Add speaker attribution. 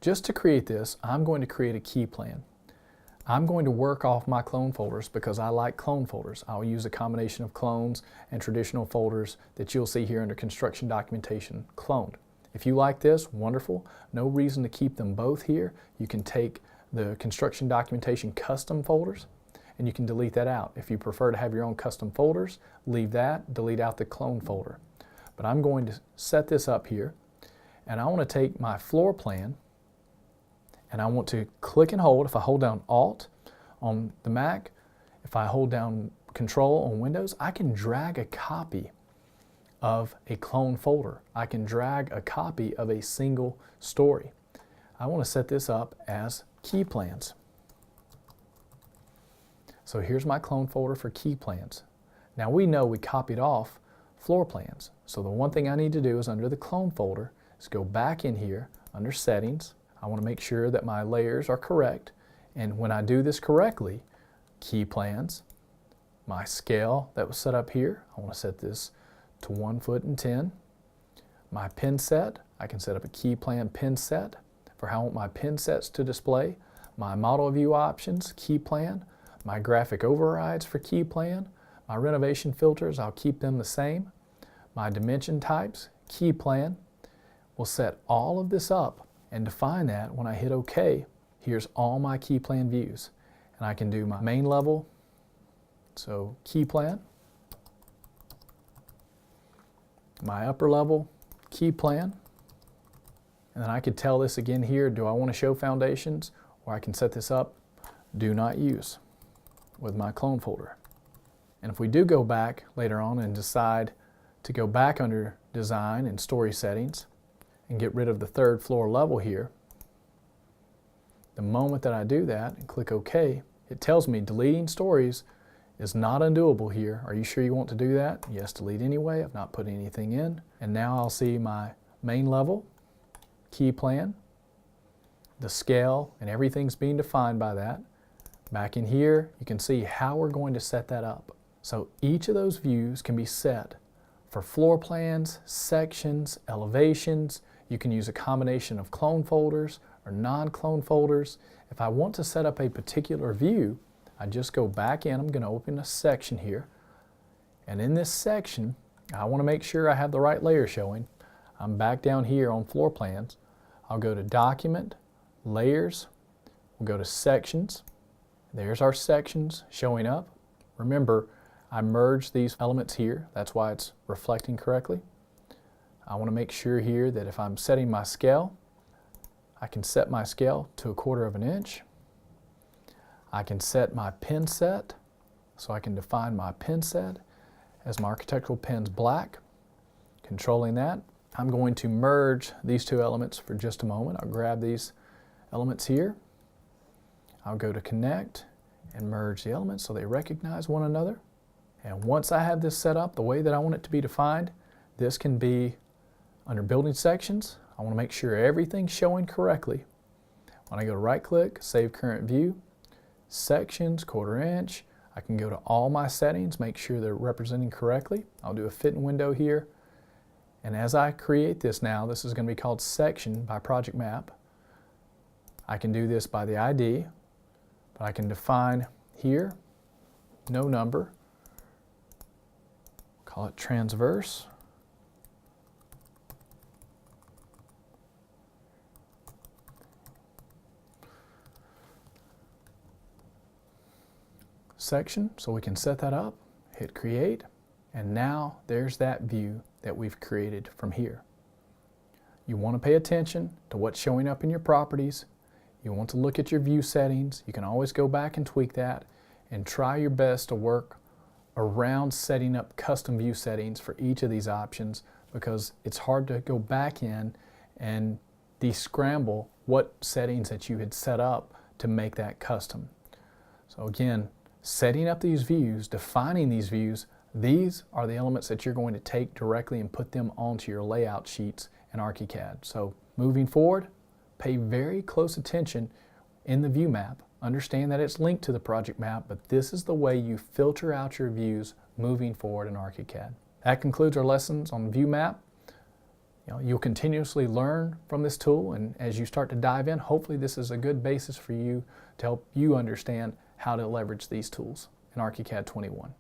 Speaker 1: Just to create this, I'm going to create a key plan. I'm going to work off my clone folders because I like clone folders. I'll use a combination of clones and traditional folders that you'll see here under construction documentation, cloned. If you like this, wonderful. No reason to keep them both here. You can take the construction documentation custom folders and you can delete that out. If you prefer to have your own custom folders, leave that, delete out the clone folder. But I'm going to set this up here, and I want to take my floor plan and I want to click and hold. If I hold down Alt on the Mac, if I hold down Control on Windows, I can drag a copy of a clone folder. I can drag a copy of a single story. I want to set this up as key plans. So here's my clone folder for key plans. Now we know we copied off floor plans. So the one thing I need to do is under the clone folder is go back in here under settings. I want to make sure that my layers are correct, and when I do this correctly, key plans, my scale that was set up here, I want to set this to 1 foot and 10. My pin set, I can set up a key plan pin set for how I want my pin sets to display. My model view options, key plan. My graphic overrides for key plan. My renovation filters, I'll keep them the same. My dimension types, key plan. We'll set all of this up and define that. When I hit OK, here's all my key plan views. And I can do my main level, so key plan. My upper level, key plan. And then I could tell this again here, do I want to show foundations? Or I can set this up, do not use, with my clone folder. And if we do go back later on and decide to go back under design and story settings and get rid of the third floor level here, the moment that I do that and click OK, it tells me deleting stories is not undoable here. Are you sure you want to do that? Yes, delete anyway. I've not put anything in. And now I'll see my main level, key plan, the scale, and everything's being defined by that. Back in here, you can see how we're going to set that up. So each of those views can be set for floor plans, sections, elevations. You can use a combination of clone folders or non-clone folders. If I want to set up a particular view, I just go back in. I'm going to open a section here. And in this section, I want to make sure I have the right layer showing. I'm back down here on floor plans. I'll go to Document, Layers. We'll go to Sections. There's our sections showing up. Remember, I merged these elements here. That's why it's reflecting correctly. I want to make sure here that if I'm setting my scale, I can set my scale to 1/4 of an inch. I can set my pin set, so I can define my pin set as my architectural pins black. Controlling that, I'm going to merge these two elements for just a moment. I'll grab these elements here. I'll go to Connect and merge the elements so they recognize one another. And once I have this set up the way that I want it to be defined, this can be under Building Sections. I want to make sure everything's showing correctly. When I go to right click, Save Current View, Sections, 1/4 inch, I can go to all my settings, make sure they're representing correctly. I'll do a fit in window here. And as I create this now, this is going to be called Section by Project Map. I can do this by the ID, but I can define here, no number, call it transverse. Section, so we can set that up, hit create, and now there's that view that we've created from here. You want to pay attention to what's showing up in your properties. You want to look at your view settings. You can always go back and tweak that and try your best to work around setting up custom view settings for each of these options, because it's hard to go back in and descramble what settings that you had set up to make that custom. So again, setting up these views, defining these views, these are the elements that you're going to take directly and put them onto your layout sheets in ArchiCAD. So moving forward, pay very close attention in the view map. Understand that it's linked to the project map, but this is the way you filter out your views moving forward in ArchiCAD. That concludes our lessons on view map. You'll continuously learn from this tool, and as you start to dive in, hopefully this is a good basis for you to help you understand how to leverage these tools in ArchiCAD 21.